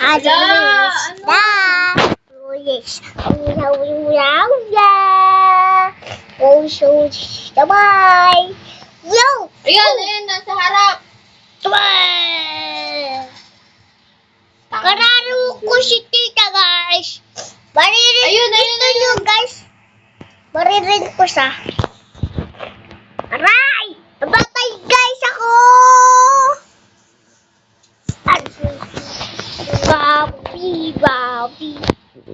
Alis na. Yes. Oh, so, sabay. Yo! Ayun, nasa harap. Kararo ko si tita, guys. Maririn Ayun. nyo, guys. Maririn ko siya. Aray! Nabatay, guys, ako! Babi.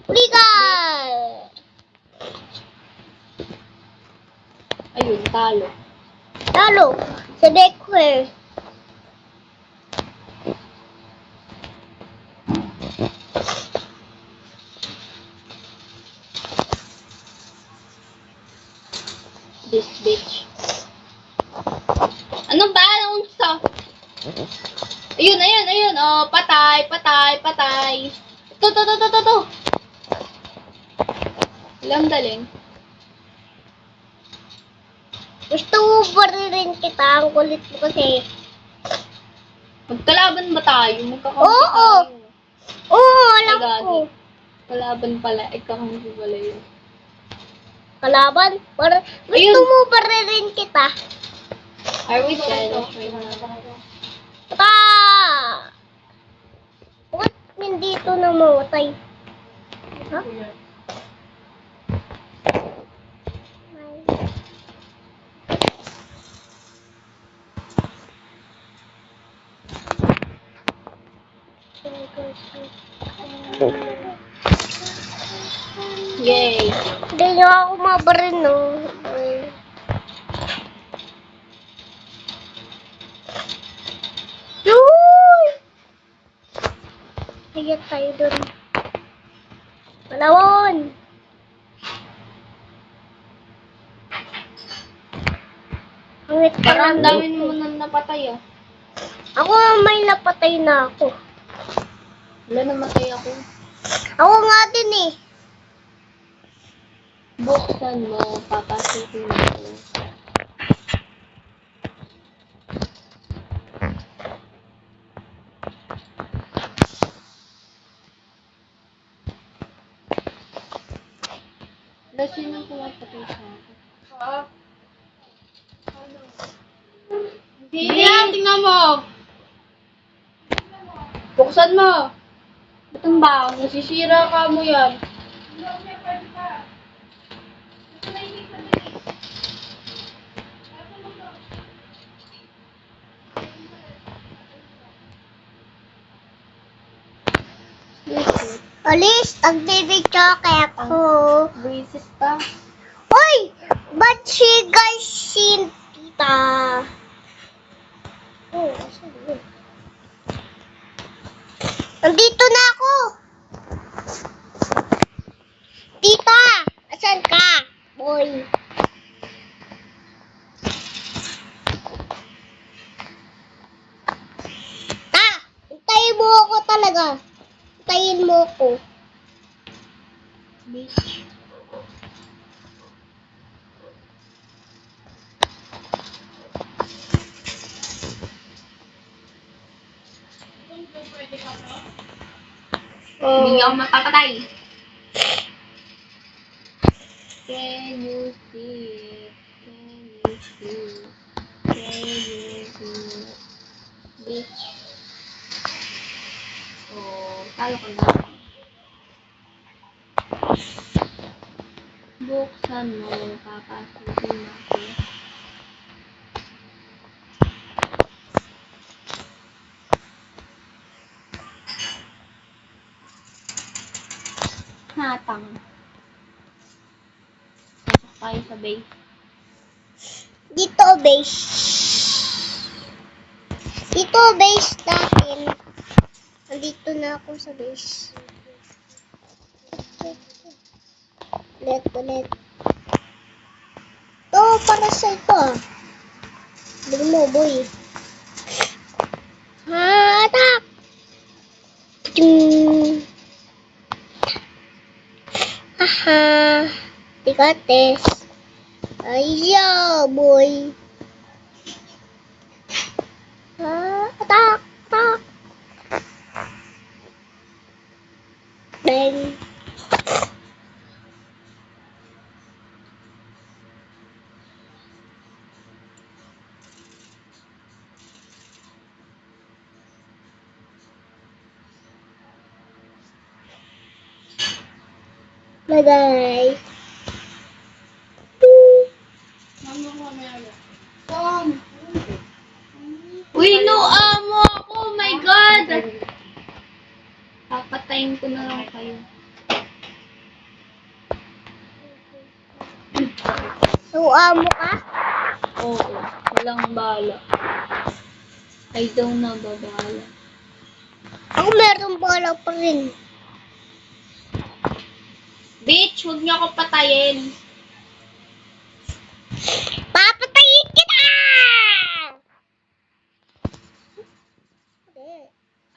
Legal! Ayun, talo. Talo, sa deck ko eh. This bitch. Ano ba? Anong gusto? Ayun. Oh, patay. Ito. Alam daling. Gusto mo ba rin kita? Ang kulit mo kasi. Magkalaban ba tayo? Magkakampi Oo. tayo. Oo, alam Ay, gagi. ko. Kalaban pala. Ikakampi pala yun. Kalaban? Gusto Ayun. mo ba rin kita? Are we jealous right now? Ba't nandito namatay? Ha? Yay! Hindi nyo ako mabarin, no? Yuy! Hayat tayo dun. Malawon! Hangit ka Parang lang. dami mo nang napatay ah. Ako may napatay na ako. Wala, namatay ako. Ako nga din eh. Buksan mo, papasukin mo. Wala, sinong pumapatay sa akin? Hindi yan, tingnan mo! Buksan mo! Ba't ang baon? Nasisira ka mo yan. Alis, nagbibidyo kaya ako. Braces pa. Uy! Ba't si guys si tita? Oh, asan yun? Nandito na ako! Tita! Asan ka? Boy. Hintayin mo ako talaga. Hintayin mo ako. Bitch. Hindi ako mapapatay. Can you see it? Can you see it? Can you see it? Bitch. Oh, talo ka na. Buksan mo, papasukin ako. Hatang. Pasok tayo sa base. Dito base. Dito base natin. Nandito na ako sa base. Ulit. Ito, para sa ito ah. Bili mo, boy. Atak! Haha. Tigates. Ayaw, boy. Atak! Bye-bye. Uy, no, amo ako. Oh my God. Papatayin ko na lang kayo. Tuwa mo ka? Oo, walang bala. I don't know babala. Ako meron bola pa rin. Bitch, huwag niyo ako patayin. Papatayin kita!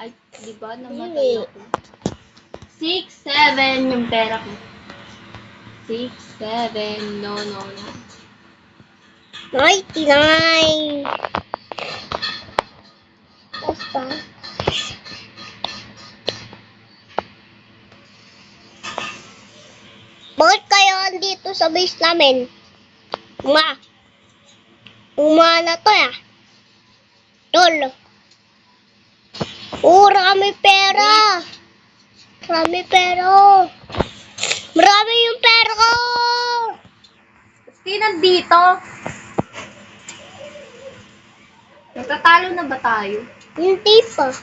Ay, di ba namatay ako? 6, 7 yung pera ko. 6, 7, no. 99. Basta. Bakit kayo andito sa base namin? Na to ya. Tol. Marami pera. Marami pera. Marami yung pera ko. Di nandito. Nagtatalo na ba tayo? Hindi pa.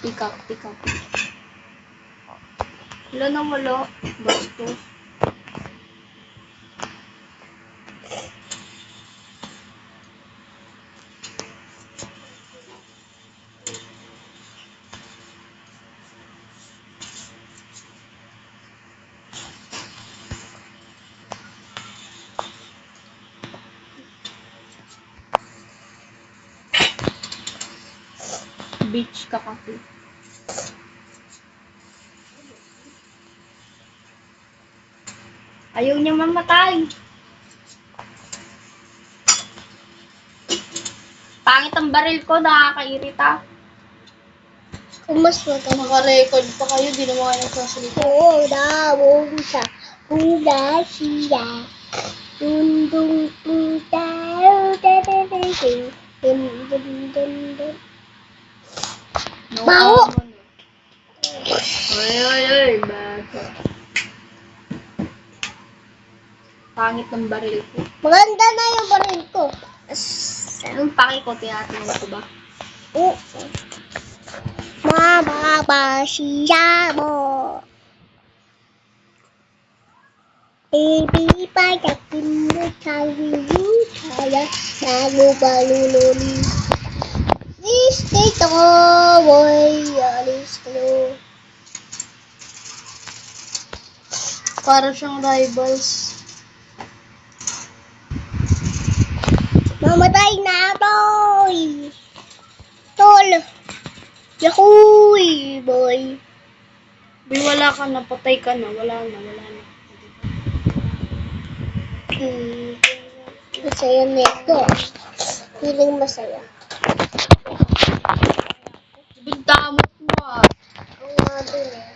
Pick up. Wala na wala. Basto. Bitch ka kasi. Ayaw niya mamatay. Pangit ang baril ko, nakakairita. Kumas maganda. Maka-record pa kayo, di naman kayo nagsasalita. Oo, dawong sa pula siya. Tundong puntaw, dadadading. Dun. No, Baho! Ay, bata. Pangit ng baril ko. Maganda na yung baril ko. Anong paki ko, tinatanong ko ba? Oo. Mababa siya mo. Baby, pagdating mo sa wiling kaya nagubaluloli. Stay boy, alis kayo. Para siyang rivals. Mamatay na boy. Tol. Yahoy boy. Di wala ka na, patay ka na. Wala na. Masaya nito. Feeling masaya. Bintamot mo ah. Ang mga dun eh.